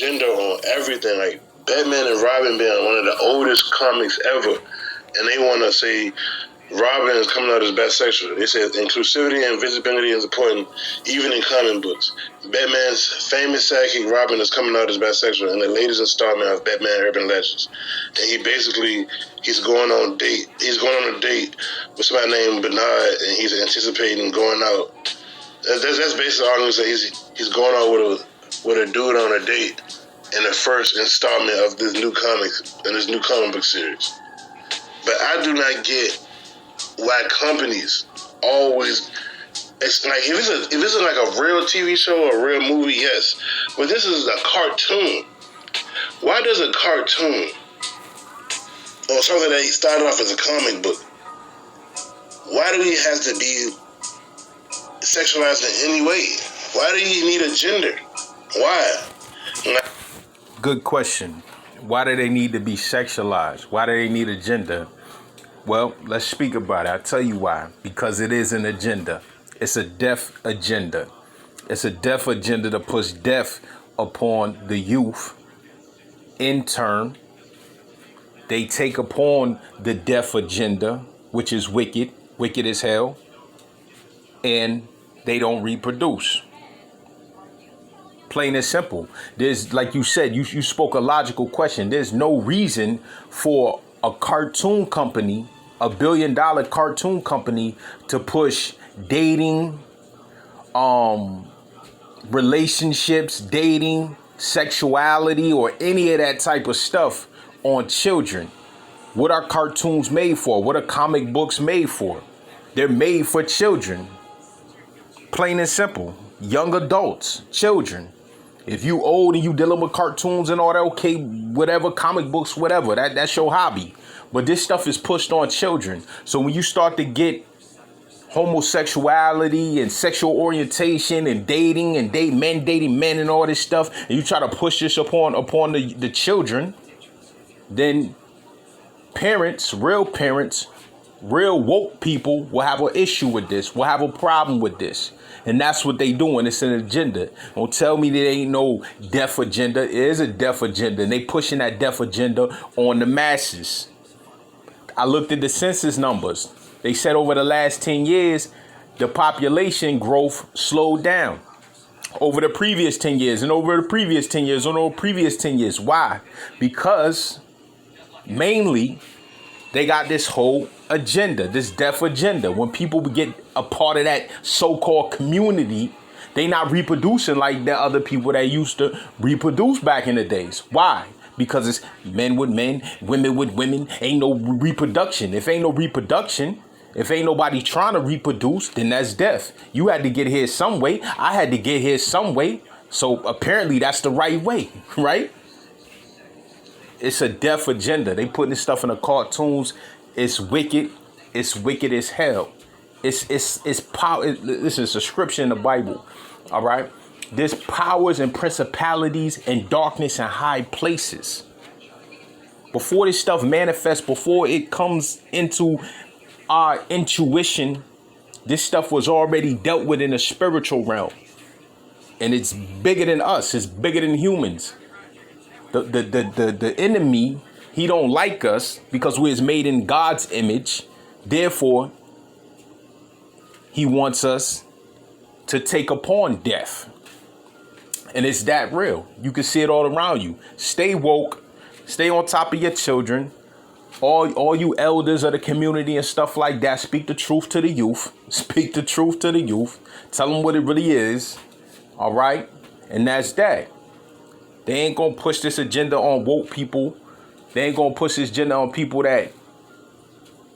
gender on everything. Like Batman and Robin being one of the oldest comics ever, and they want to say Robin is coming out as bisexual. They said inclusivity and visibility is important, even in comic books. Batman's famous sidekick Robin is coming out as bisexual in the latest installment of Batman Urban Legends. And he's going on a date with somebody named Bernard, and he's anticipating going out. That's basically all I'm gonna say. He's going out with a dude on a date in the first installment of this new comic book series. But I do not get why companies always, it's like if it's like a real TV show or a real movie, yes, but this is a cartoon. Why does a cartoon or something that started off as a comic book, why do he have to be sexualized in any way? Why do you need a gender? Why? Good question. Why do they need to be sexualized? Why do they need a gender? Well, let's speak about it. I'll tell you why. Because it is an agenda. It's a death agenda. It's a death agenda to push death upon the youth. In turn, they take upon the death agenda, which is wicked as hell, and they don't reproduce. Plain and simple. There's, like you said, you spoke a logical question. There's no reason for a cartoon company, a $1 billion cartoon company, to push dating, relationships, dating, sexuality, or any of that type of stuff on children. What are cartoons made for? What are comic books made for? They're made for children. Plain and simple. Young adults, children. If you old and you dealing with cartoons and all that, okay, whatever, comic books, whatever, that's your hobby. But this stuff is pushed on children. So when you start to get homosexuality and sexual orientation and dating men dating men and all this stuff, and you try to push this upon the children, then parents, real woke people will have an issue with this, will have a problem with this. And that's what they doing. It's an agenda. Don't tell me there ain't no deaf agenda. It is a deaf agenda. And they pushing that deaf agenda on the masses. I looked at the census numbers. They said over the last 10 years, the population growth slowed down. Over the previous 10 years and over the previous 10 years and over the previous 10 years. Why? Because mainly they got this whole agenda, this deaf agenda. When people get a part of that so-called community, they not reproducing like the other people that used to reproduce back in the days. Why? Because it's men with men, women with women. Ain't no reproduction. If ain't no reproduction, if ain't nobody trying to reproduce, then that's death. You had to get here some way. I had to get here some way. So apparently that's the right way, right? It's a death agenda. They putting this stuff in the cartoons. It's wicked. It's wicked as hell. It's power. This is a scripture in the Bible. All right. There's powers and principalities and darkness in high places. Before this stuff manifests, before it comes into our intuition, this stuff was already dealt with in the spiritual realm. And it's bigger than us. It's bigger than humans. The enemy, he don't like us because we're made in God's image. Therefore, he wants us to take upon death. And it's that real. You can see it all around you. Stay woke. Stay on top of your children. All you elders of the community and stuff like that, speak the truth to the youth. Speak the truth to the youth. Tell them what it really is. All right? And that's that. They ain't going to push this agenda on woke people. They ain't going to push this agenda on people that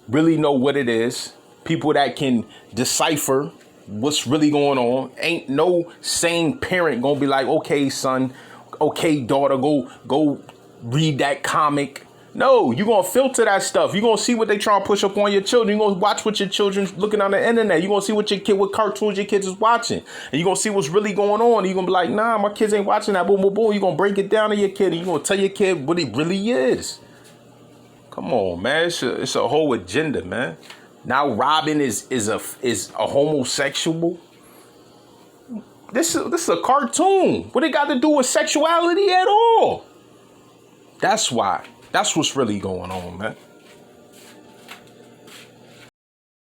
really know what it is. People that can decipher what's really going on. Ain't no sane parent going to be like, okay, son, okay, daughter, go read that comic. No, you're going to filter that stuff. You're going to see what they trying to push up on your children. You're going to watch what your children's looking on the internet. You're going to see what cartoons your kids is watching. And you're going to see what's really going on. And you're going to be like, nah, my kids ain't watching that. Boom, boom, boom. You're going to break it down to your kid. And you're going to tell your kid what it really is. Come on, man. It's a whole agenda, man. Now Robin is a homosexual. This is a cartoon. What it got to do with sexuality at all? That's why. That's what's really going on, man.